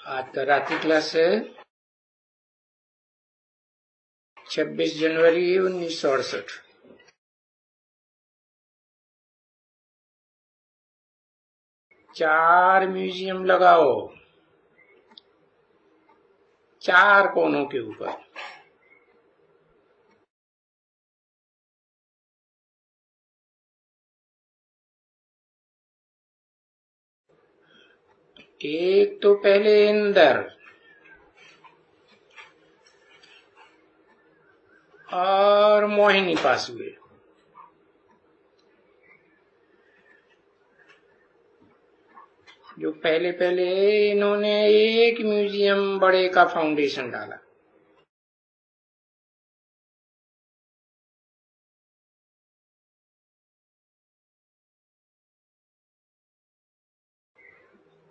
आज का रात्रि क्लास है 26 जनवरी 1968। चार म्यूजियम लगाओ, चार कोनों के ऊपर। एक तो पहले इंदर और मोहिनी पास हुए। जो पहले पहले इन्होंने एक म्यूजियम बड़े का फाउंडेशन डाला।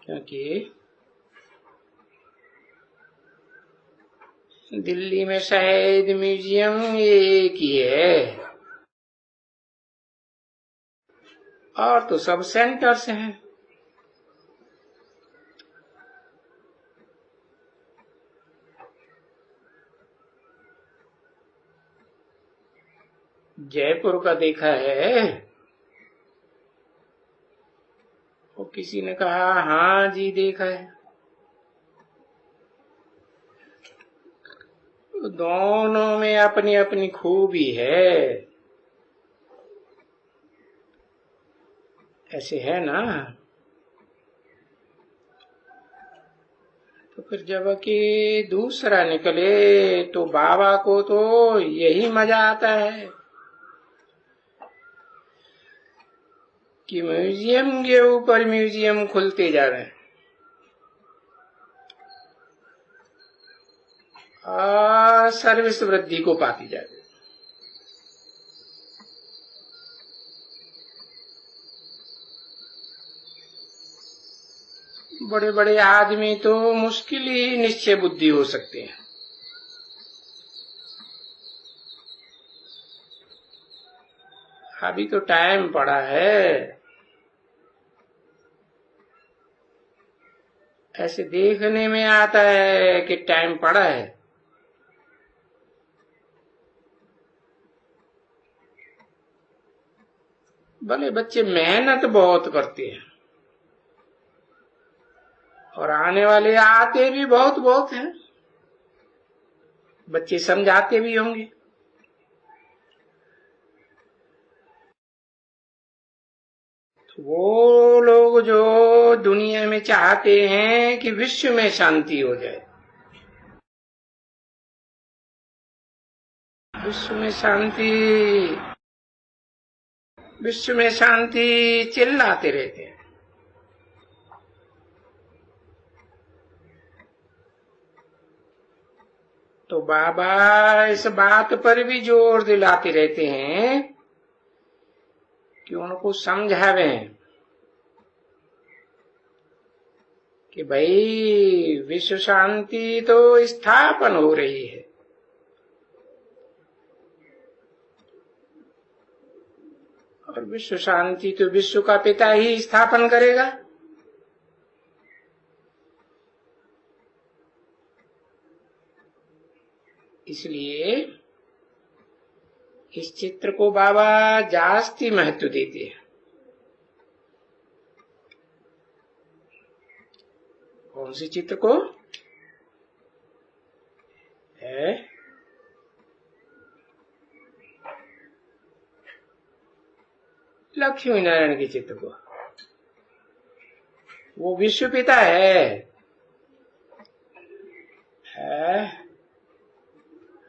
क्योंकि दिल्ली में शायद म्यूजियम एक ही है और तो सब सेंटर्स हैं। जयपुर का देखा है? वो किसी ने कहा हाँ जी देखा है। दोनों में अपनी अपनी खूबी है, ऐसे है ना। तो फिर जब कि दूसरा निकले तो बाबा को तो यही मजा आता है कि म्यूजियम के ऊपर म्यूजियम खुलते जा रहे हैं और सर्विस वृद्धि को पाती जा रही है। बड़े बड़े आदमी तो मुश्किल ही निश्चय बुद्धि हो सकते हैं। अभी तो टाइम पड़ा है। ऐसे देखने में आता है कि टाइम पड़ा है, भले बच्चे मेहनत बहुत करते हैं और आने वाले आते भी बहुत बहुत हैं। बच्चे समझाते भी होंगे। तो वो लोग जो दुनिया में चाहते हैं कि विश्व में शांति हो जाए, विश्व में शांति, विश्व में शांति चिल्लाते रहते हैं। तो बाबा इस बात पर भी जोर दिलाते रहते हैं कि उनको समझावें कि भाई विश्व शांति तो स्थापन हो रही है, और विश्व शांति तो विश्व का पिता ही स्थापन करेगा। इसलिए इस चित्र को बाबा जास्ती महत्व देते हैं। कौन सी चित्र को है? लक्ष्मी नारायण के चित्र को। वो विश्व पिता है।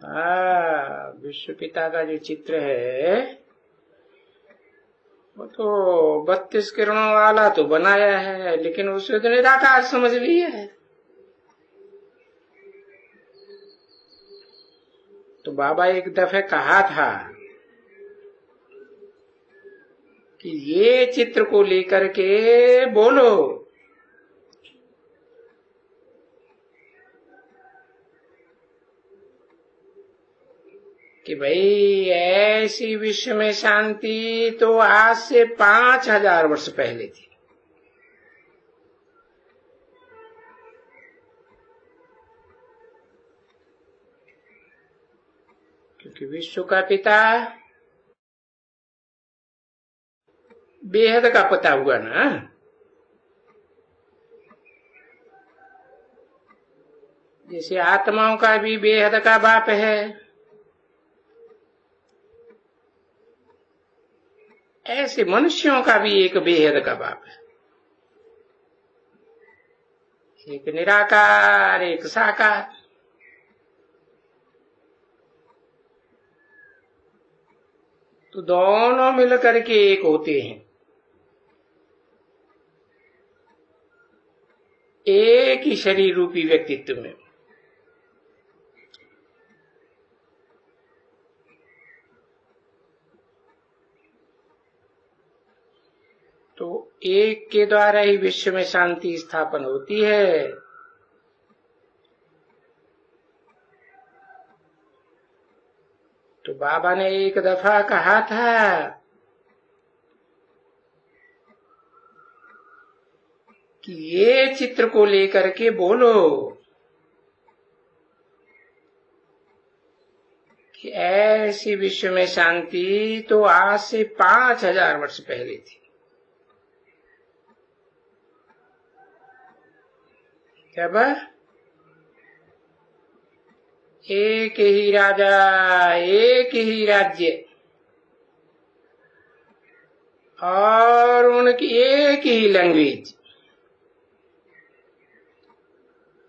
हाँ, विश्व पिता का जो चित्र है वो तो 32 किरणों वाला तो बनाया है, लेकिन उसे तो निराकार समझ लिया है। तो बाबा एक दफे कहा था कि ये चित्र को लेकर के बोलो कि भाई ऐसी विश्व में शांति तो आज से 5000 वर्ष पहले थी। क्योंकि विश्व का पिता बेहद का पिता हुआ ना। जैसे आत्माओं का भी बेहद का बाप है, ऐसे मनुष्यों का भी एक बेहद का बाप है। एक निराकार, एक साकार। तो दोनों मिलकर के एक होते हैं, एक ही शरीर रूपी व्यक्तित्व में। तो एक के द्वारा ही विश्व में शांति स्थापन होती है। तो बाबा ने एक दफा कहा था कि ये चित्र को लेकर के बोलो कि ऐसी विश्व में शांति तो आज से 5000 वर्ष पहले थी। जब एक ही राजा, एक ही राज्य और उनकी एक ही लैंग्वेज।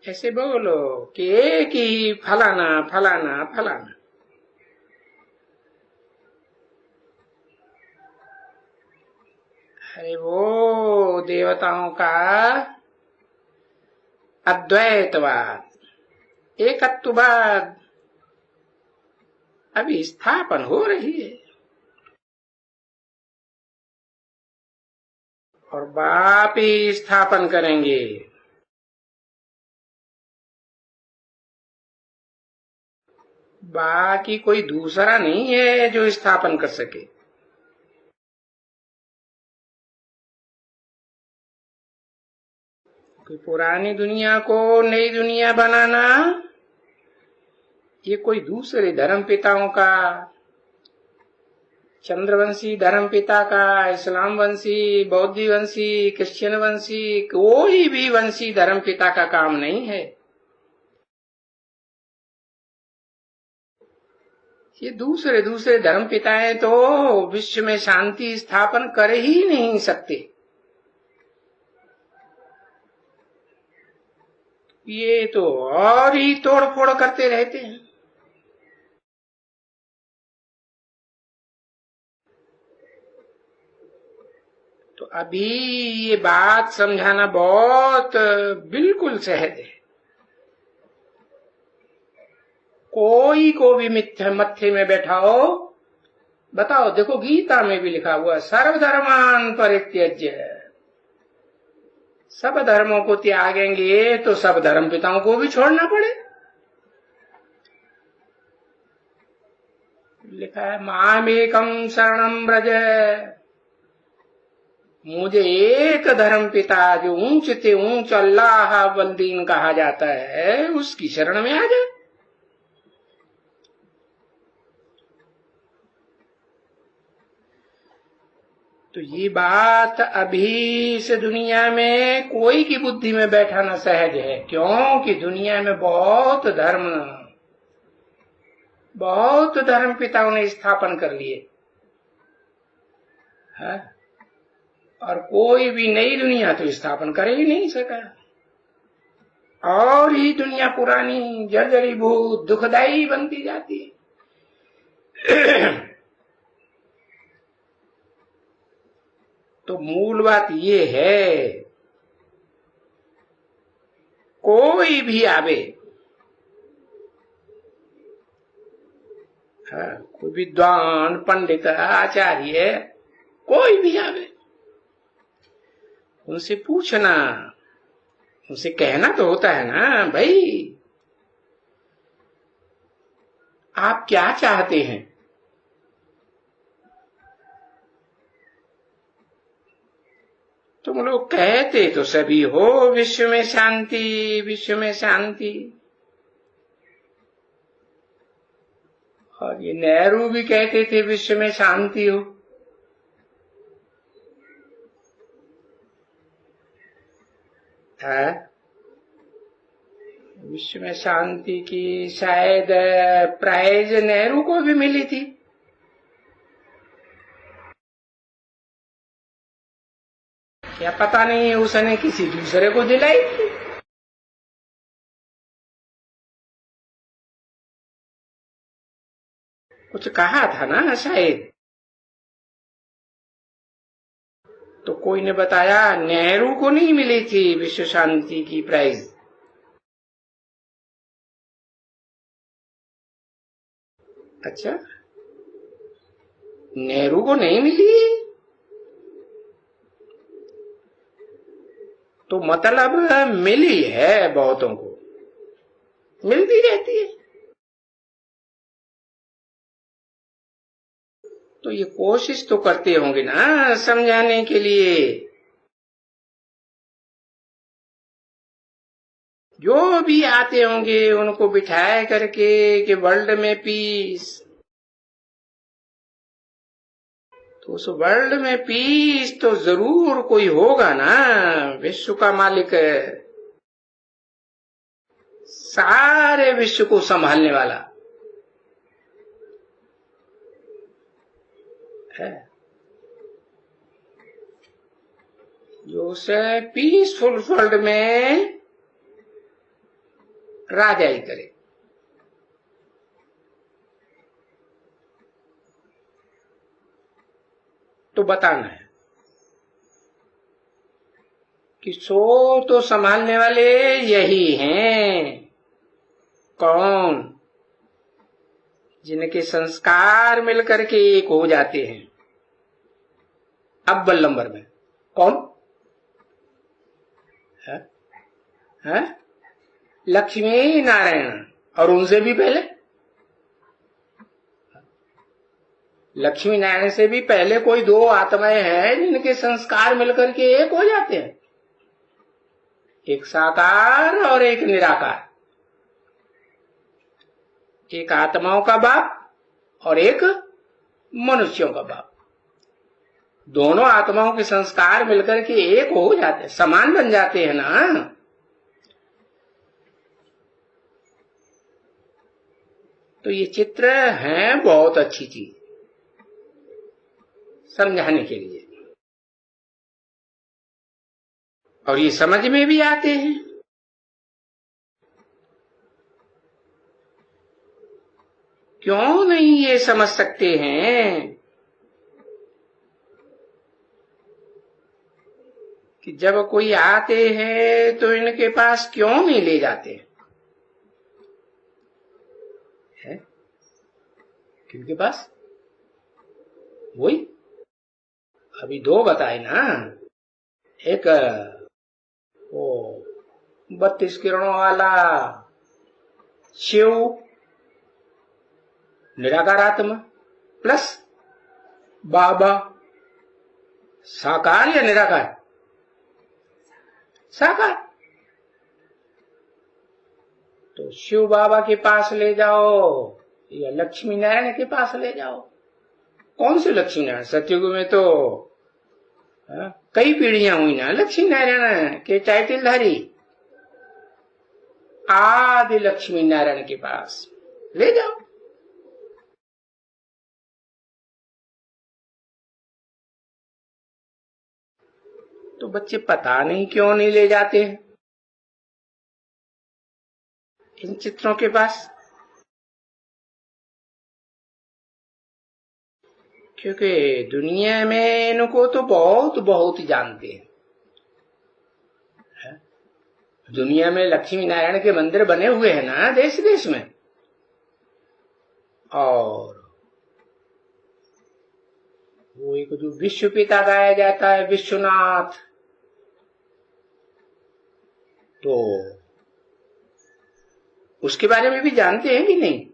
ऐसे बोलो कि एक ही फलाना फलाना फलाना। अरे वो देवताओं का अद्वैतवाद, एकत्ववाद अभी स्थापन हो रही है और बाप ही स्थापन करेंगे। बाकी कोई दूसरा नहीं है जो स्थापन कर सके। कोई पुरानी दुनिया को नई दुनिया बनाना ये कोई दूसरे धर्म पिताओं का, चंद्रवंशी धर्म पिता का, इस्लाम वंशी, बौद्ध वंशी, क्रिश्चियन वंशी, कोई भी वंशी धर्म पिता का काम नहीं है। ये दूसरे दूसरे धर्म पिताएं तो विश्व में शांति स्थापन कर ही नहीं सकते। ये तो और ही तोड़ फोड़ करते रहते हैं। तो अभी ये बात समझाना बहुत बिल्कुल सहज है। कोई को भी मत्थे में बैठाओ, बताओ, देखो गीता में भी लिखा हुआ सर्वधर्मान परित्यज्य, सब धर्मों को त्यागेंगे तो सब धर्म पिताओं को भी छोड़ना पड़े। लिखा है मामेकम शरणम ब्रज, मुझे एक धर्म पिता जो ऊंच ते ऊंच अल्लाह वल्दीन कहा जाता है उसकी शरण में आ जाए। तो ये बात अभी इस दुनिया में कोई की बुद्धि में बैठाना सहज है, क्योंकि दुनिया में बहुत धर्म पिताओं ने स्थापन कर लिए है? और कोई भी नई दुनिया तो स्थापन कर ही नहीं सका। और ही दुनिया पुरानी जर्जरीभूत दुखदायी बनती जाती है। तो मूल बात ये है, कोई भी आवे, कोई विद्वान पंडित आचार्य कोई भी आवे, उनसे पूछना, उनसे कहना तो होता है ना, भाई आप क्या चाहते हैं? तुम लोग कहते तो सभी हो विश्व में शांति, विश्व में शांति, और ये नेहरू भी कहते थे विश्व में शांति हो। विश्व में शांति की शायद प्राइज नेहरू को भी मिली थी। क्या पता नहीं उसने किसी दूसरे को दिलाई थी। कुछ कहा था ना शायद, तो कोई ने बताया नेहरू को नहीं मिली थी विश्व शांति की प्राइज। अच्छा, नेहरू को नहीं मिली तो मतलब मिली है, बहुतों को मिलती रहती है। तो ये कोशिश तो करते होंगे ना समझाने के लिए। जो भी आते होंगे उनको बिठाए करके कि वर्ल्ड में पीस, तो उस वर्ल्ड में पीस तो जरूर कोई होगा ना, विश्व का मालिक, सारे विश्व को संभालने वाला है, जो उसे पीसफुल वर्ल्ड में राजाई करे। तो बताना है कि सो तो संभालने वाले यही हैं। कौन? जिनके संस्कार मिलकर के एक हो जाते हैं। अव्वल नंबर में कौन है? लक्ष्मी नारायण। और उनसे भी पहले लक्ष्मी नारायण से भी पहले कोई दो आत्माएं हैं जिनके संस्कार मिलकर के एक हो जाते हैं, एक साकार और एक निराकार। एक आत्माओं का बाप और एक मनुष्यों का बाप। दोनों आत्माओं के संस्कार मिलकर के एक हो जाते हैं, समान बन जाते हैं ना। तो ये चित्र है बहुत अच्छी चीज समझाने के लिए, और ये समझ में भी आते हैं। क्यों नहीं ये समझ सकते हैं कि जब कोई आते हैं तो इनके पास क्यों नहीं ले जाते हैं? किनके पास? वही अभी दो बताए ना, एक वो 32 किरणों वाला शिव निराकार आत्मा, प्लस बाबा साकार या निराकार? साकार। तो शिव बाबा के पास ले जाओ या लक्ष्मी नारायण के पास ले जाओ। कौन से लक्ष्मी नारायण? सतयुग में तो कई पीढ़ियां हुई ना लक्ष्मी नारायण के टाइटलधारी। आदि लक्ष्मी नारायण के पास ले जाओ। तो बच्चे पता नहीं क्यों नहीं ले जाते हैं इन चित्रों के पास। क्योंकि दुनिया में इनको तो बहुत बहुत जानते हैं। दुनिया में लक्ष्मी नारायण के मंदिर बने हुए हैं ना देश देश में, और वो एक जो विश्व पिता गाया जाता है विश्वनाथ, तो उसके बारे में भी जानते हैं कि नहीं?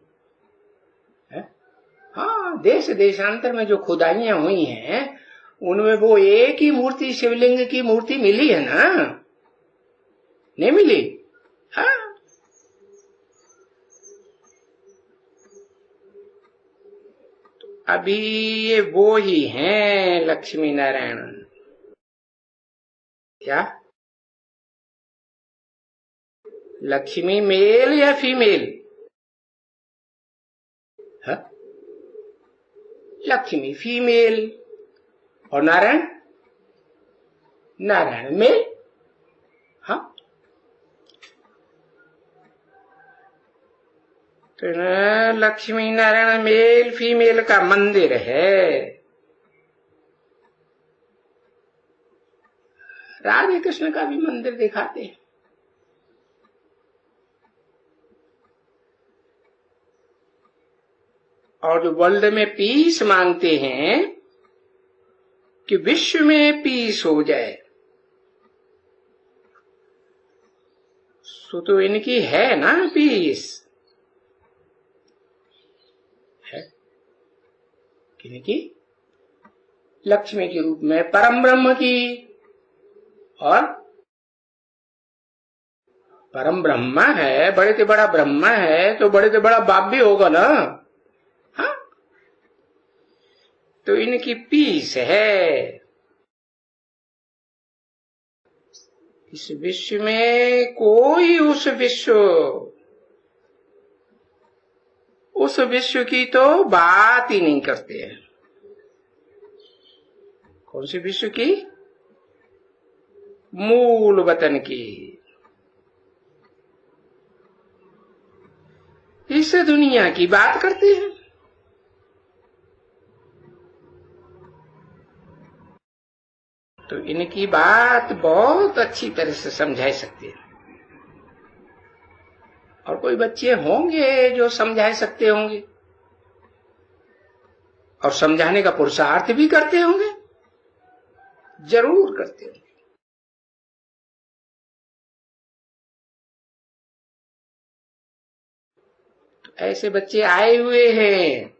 हाँ, देश देशांतर में जो खुदाइयां हुई हैं उनमें वो एक ही मूर्ति, शिवलिंग की मूर्ति मिली है ना? नहीं मिली? हाँ, अभी ये वो ही हैं लक्ष्मी नारायण। क्या लक्ष्मी मेल या फीमेल? है लक्ष्मी फीमेल और नारायण नारायण मेल। हाँ तो लक्ष्मी नारायण मेल फीमेल का मंदिर है। राधे कृष्ण का भी मंदिर दिखाते हैं। और जो वर्ल्ड में पीस मांगते हैं कि विश्व में पीस हो जाए, सो तो इनकी है ना पीस, है किनकी? लक्ष्मी के रूप में परम ब्रह्म की। और परम ब्रह्मा है, बड़े से बड़ा ब्रह्मा है तो बड़े से बड़ा बाप भी होगा ना। हाँ तो इनकी पीस है। इस विश्व में कोई उस विश्व की तो बात ही नहीं करते हैं। कौन से विश्व की? मूल वतन की। इस दुनिया की बात करते हैं। तो इनकी बात बहुत अच्छी तरह से समझा सकते हैं। और कोई बच्चे होंगे जो समझा सकते होंगे और समझाने का पुरुषार्थ भी करते होंगे, जरूर करते होंगे। तो ऐसे बच्चे आए हुए हैं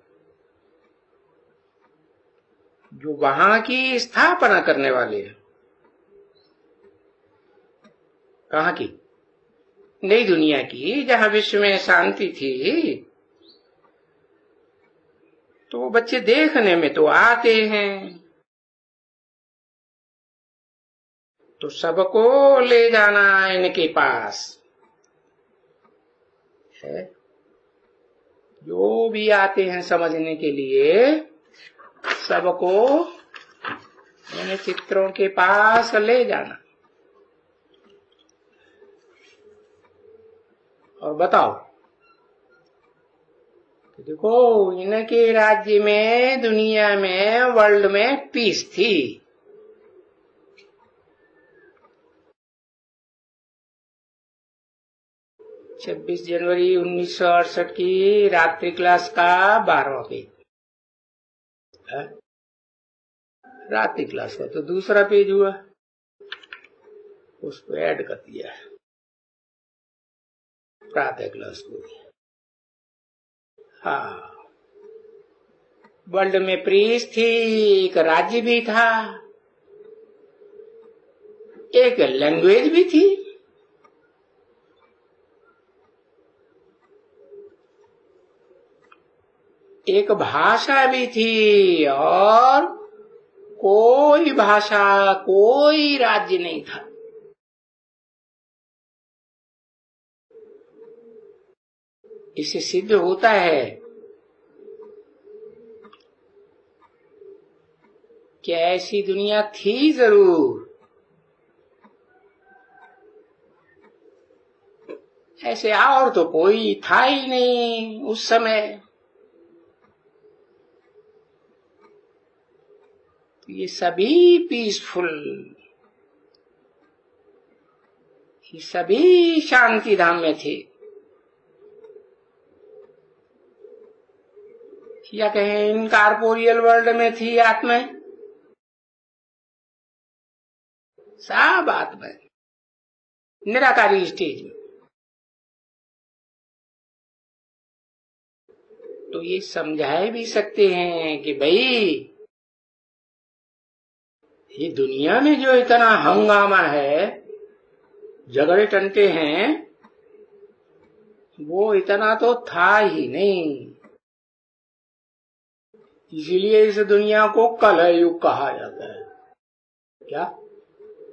जो वहां की स्थापना करने वाले हैं। कहां की? नई दुनिया की, जहां विश्व में शांति थी। तो वो बच्चे देखने में तो आते हैं, तो सबको ले जाना इनके पास है। जो भी आते हैं समझने के लिए, सबको इन चित्रों के पास ले जाना और बताओ कि देखो इनके राज्य में, दुनिया में, वर्ल्ड में पीस थी। छब्बीस जनवरी 1968 की रात्रि क्लास का 12वां पेज। रात्रि क्लास का तो दूसरा पेज हुआ, उसको ऐड कर दिया प्रातः क्लास को। हाँ वर्ल्ड में प्रीस थी, एक राज्य भी था, एक लैंग्वेज भी थी। एक भाषा भी थी और कोई भाषा, कोई राज्य नहीं था। इससे सिद्ध होता है कि ऐसी दुनिया थी जरूर। ऐसे और तो कोई था ही नहीं उस समय। ये सभी पीसफुल, ये सभी शांति धाम में थे। या कहें इनकॉर्पोरियल वर्ल्ड में थी आत्मा, सब आत्मा निराकारी स्टेज में। तो ये समझाए भी सकते हैं कि भाई ये दुनिया में जो इतना हंगामा है, झगड़े टंटे हैं, वो इतना तो था ही नहीं। इसीलिए इस दुनिया को कलह युग कहा जाता है। क्या?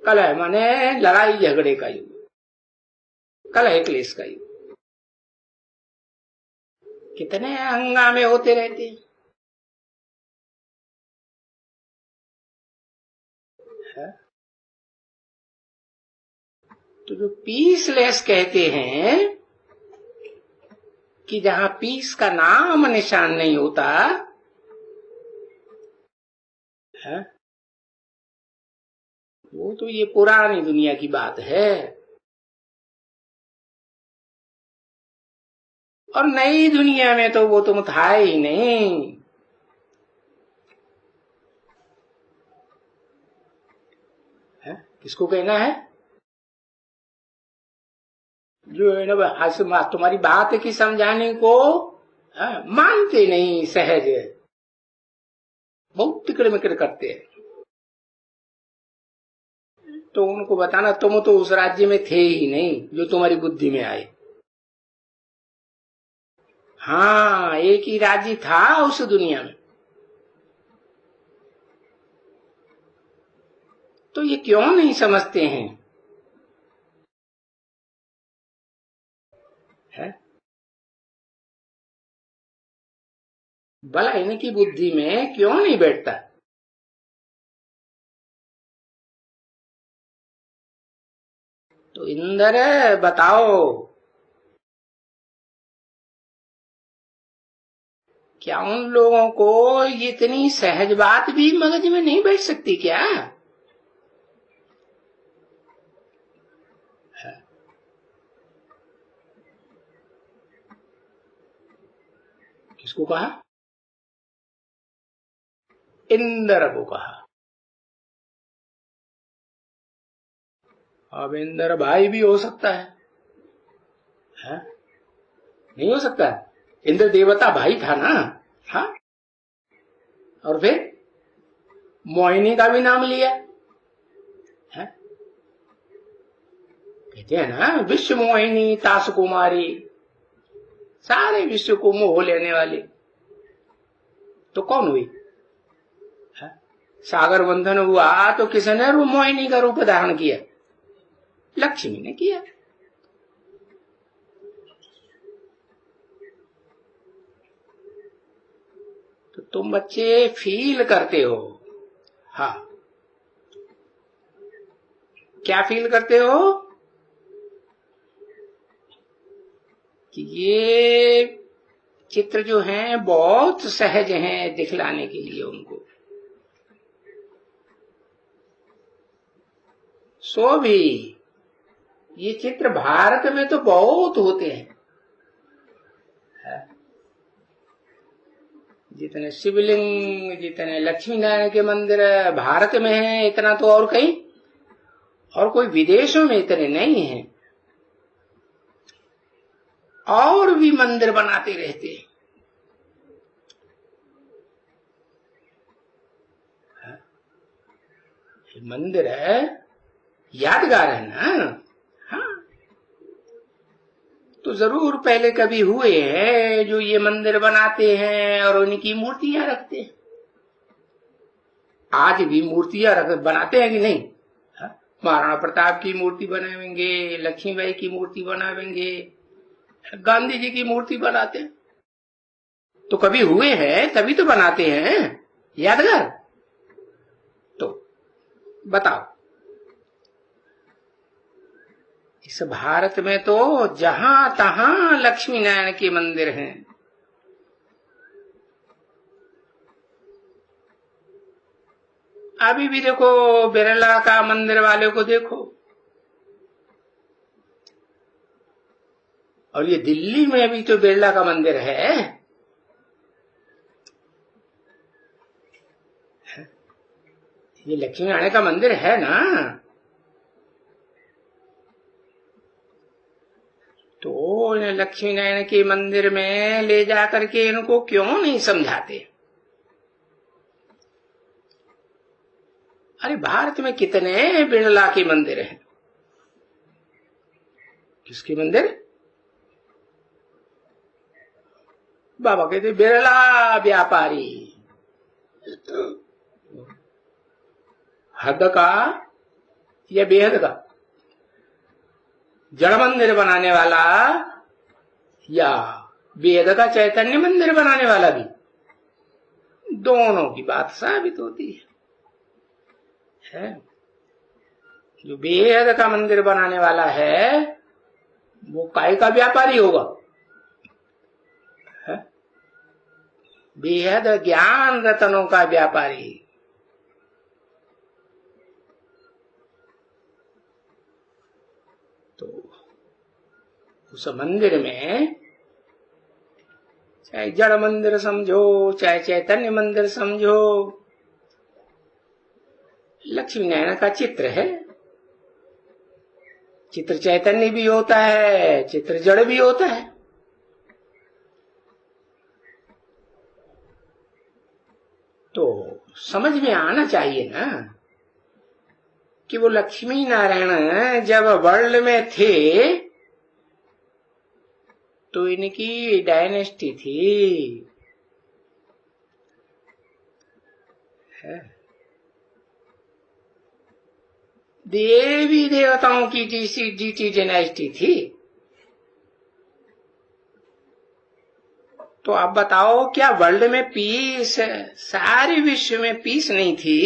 कलह माने लड़ाई झगड़े का युग, कलह क्लेश का युग। कितने हंगामे होते रहते हैं। तो जो पीसलेस कहते हैं कि जहां पीस का नाम निशान नहीं होता है, वो तो ये पुरानी दुनिया की बात है। और नई दुनिया में तो वो तुम था ही नहीं। है? किसको कहना है? जो है ना आज तुम्हारी बात की समझाने को मानते नहीं, सहज बहुत टिकड़ मिकड़ करते हैं। तो उनको बताना तुम तो उस राज्य में थे ही नहीं जो तुम्हारी बुद्धि में आए। हाँ, एक ही राज्य था उस दुनिया में। तो ये क्यों नहीं समझते हैं? है? भला इनकी बुद्धि में क्यों नहीं बैठता? तो इंद्र बताओ, क्या उन लोगों को ये इतनी सहज बात भी मगज में नहीं बैठ सकती क्या? किसको कहा? इंद्र को कहा। अब इंद्र भाई भी हो सकता है? नहीं हो सकता? इंद्र देवता भाई था ना। हाँ, और फिर मोहिनी का भी नाम लिया है। कहते हैं ना विश्व मोहिनी तास कुमारी, सारे विश्व को मोह लेने वाली। तो कौन हुई? सागर बंधन हुआ तो किसने मोहिनी का रूप धारण किया? लक्ष्मी ने किया। तो तुम बच्चे फील करते हो। हाँ, क्या फील करते हो? कि ये चित्र जो हैं बहुत सहज हैं दिखलाने के लिए उनको। सो भी ये चित्र भारत में तो बहुत होते हैं। जितने शिवलिंग, जितने लक्ष्मी नारायण के मंदिर भारत में हैं, इतना तो और कहीं और कोई विदेशों में इतने नहीं हैं। और भी मंदिर बनाते रहते हैं। मंदिर है, यादगार है ना। हाँ, तो जरूर पहले कभी हुए हैं जो ये मंदिर बनाते हैं और उनकी मूर्तियां रखते हैं। आज भी मूर्तियां बनाते हैं कि नहीं? महाराणा प्रताप की मूर्ति बनावेंगे, लक्ष्मीबाई की मूर्ति बनावेंगे, गांधी जी की मूर्ति बनाते हैं। तो कभी हुए हैं तभी तो बनाते हैं यादगार। तो बताओ, इस भारत में तो जहां तहां लक्ष्मी नारायण के मंदिर हैं। अभी भी देखो, बिरला का मंदिर वाले को देखो, और ये दिल्ली में भी तो बिरला का मंदिर है। ये लक्ष्मी नारायण का मंदिर है ना। तो लक्ष्मी नारायण के मंदिर में ले जाकर के इनको क्यों नहीं समझाते? अरे भारत में कितने बिरला के मंदिर हैं। किसके मंदिर? बाबा कहते बिरला व्यापारी। हद का या बेहद का, जड़ मंदिर बनाने वाला या बेहद का चैतन्य मंदिर बनाने वाला भी, दोनों की बात साबित होती है। जो बेहद का मंदिर बनाने वाला है वो काय का व्यापारी होगा? है? बेहद ज्ञान रतनों का व्यापारी। तो उस मंदिर में चाहे जड़ मंदिर समझो, चाहे चैतन्य मंदिर समझो, लक्ष्मी नारायण का चित्र है। चित्र चैतन्य भी होता है, चित्र जड़ भी होता है। तो समझ में आना चाहिए ना कि वो लक्ष्मी नारायण जब वर्ल्ड में थे तो इनकी डायनेस्टी थी। देवी देवताओं की जीती डायनेस्टी थी। तो आप बताओ, क्या वर्ल्ड में पीस, सारे विश्व में पीस नहीं थी?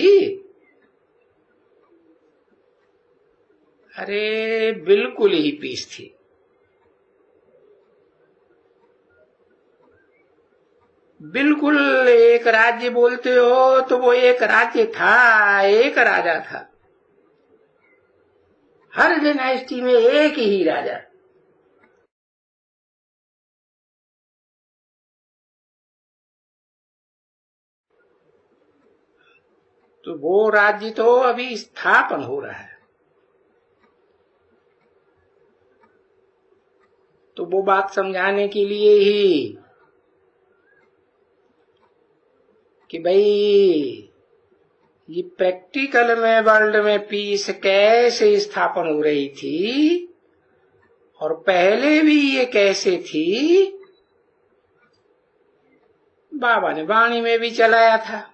अरे बिल्कुल ही पीस थी। बिल्कुल एक राज्य बोलते हो तो वो एक राज्य था, एक राजा था। हर डायनेस्टी में एक ही राजा। तो वो राज्य तो अभी स्थापन हो रहा है। तो वो बात समझाने के लिए ही कि भाई ये प्रैक्टिकल में वर्ल्ड में पीस कैसे स्थापन हो रही थी और पहले भी ये कैसे थी, बाबा ने वाणी में भी चलाया था।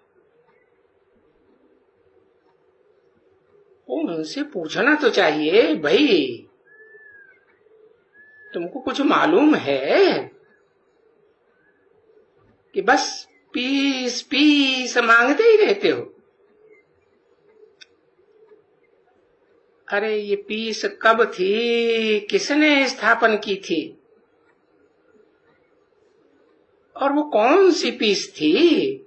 उनसे पूछना तो चाहिए, भाई तुमको कुछ मालूम है कि बस पीस पीस मांगते ही रहते हो? अरे ये पीस कब थी, किसने स्थापन की थी, और वो कौन सी पीस थी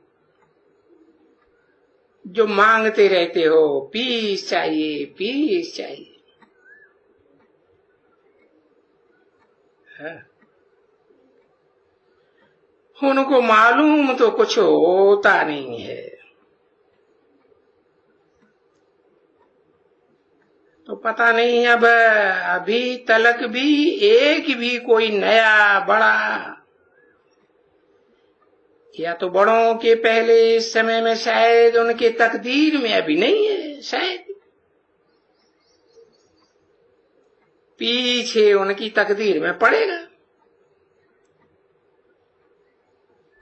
जो मांगते रहते हो? पीस चाहिए, पीस चाहिए। है? उनको मालूम तो कुछ होता नहीं है। तो पता नहीं अब अभी तलक भी एक भी कोई नया बड़ा, या तो बड़ों के पहले इस समय में शायद उनके तकदीर में अभी नहीं है, शायद पीछे उनकी तकदीर में पड़ेगा।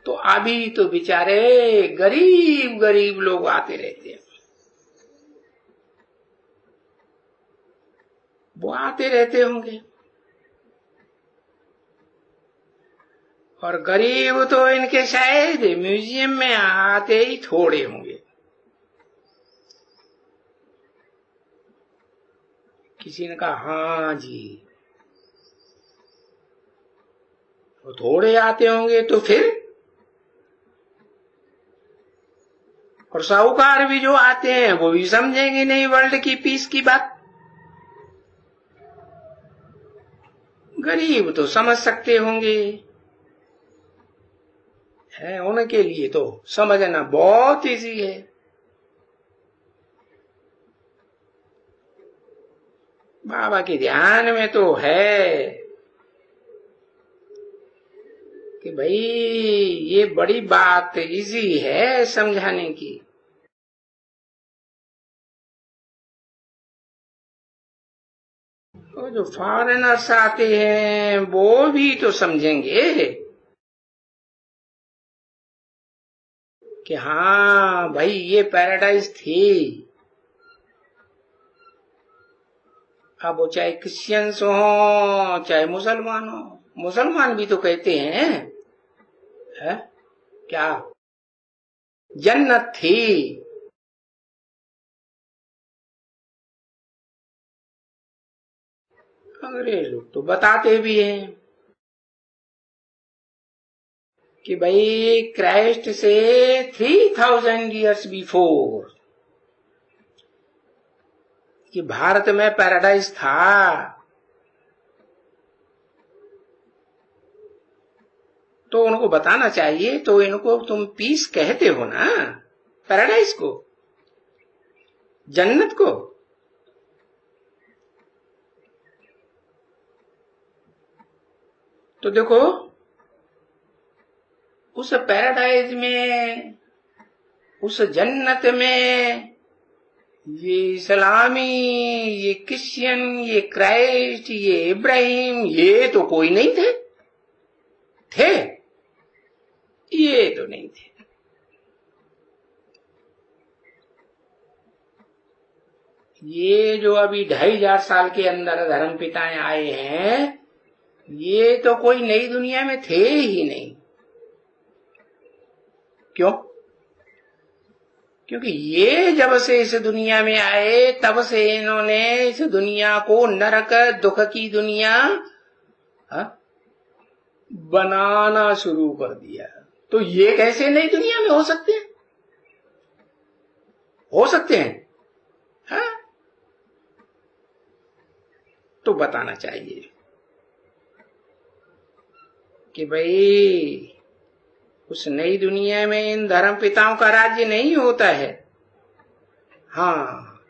तो अभी तो बेचारे गरीब गरीब लोग आते रहते हैं, वो आते रहते होंगे। और गरीब तो इनके शायद म्यूजियम में आते ही थोड़े होंगे। किसी ने कहा हाँ जी, वो थोड़े आते होंगे तो फिर, और साहूकार भी जो आते हैं वो भी समझेंगे नहीं वर्ल्ड की पीस की बात। गरीब तो समझ सकते होंगे, है उनके लिए तो समझना बहुत इजी है। बाबा के ध्यान में तो है कि भाई ये बड़ी बात इजी है समझाने की। और जो फॉरेनर्स आते हैं वो भी तो समझेंगे कि हाँ भाई ये पैराडाइज थी। अब वो चाहे क्रिश्चियंस हो चाहे मुसलमान हो, मुसलमान भी तो कहते हैं है? क्या जन्नत थी। अंग्रेज लोग तो बताते भी हैं कि भाई क्राइस्ट से 3000 ईयर्स बिफोर कि भारत में पैराडाइज था। तो उनको बताना चाहिए। तो इनको तुम पीस कहते हो ना, पैराडाइज को, जन्नत को। तो देखो उस पैराडाइज में, उस जन्नत में ये इस्लामी, ये क्रिश्चियन, ये क्राइस्ट, ये इब्राहिम, ये तो कोई नहीं थे। थे? ये तो नहीं थे। ये जो अभी 2500 साल के अंदर धर्म पिताएं आए हैं, ये तो कोई नई दुनिया में थे ही नहीं। क्यों? क्योंकि ये जब से इस दुनिया में आए तब से इन्होंने इस दुनिया को नरक दुख की दुनिया बनाना शुरू कर दिया। तो ये कैसे नई दुनिया में हो सकते हैं? हो सकते हैं हा? तो बताना चाहिए कि भाई उस नई दुनिया में इन धर्म पिताओं का राज्य नहीं होता है। हाँ,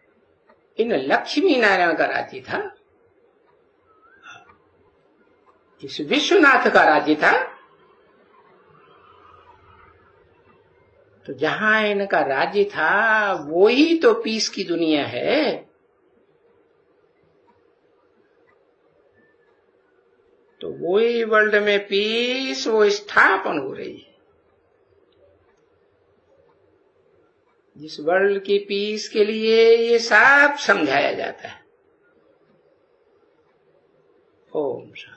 इन लक्ष्मी नारायण का राज्य था, इस विश्वनाथ का राज्य था। तो जहां इनका राज्य था वो ही तो पीस की दुनिया है। तो वही वर्ल्ड में पीस वो स्थापन हो रही है। जिस वर्ल्ड की पीस के लिए ये सब समझाया जाता है। ओम शांति।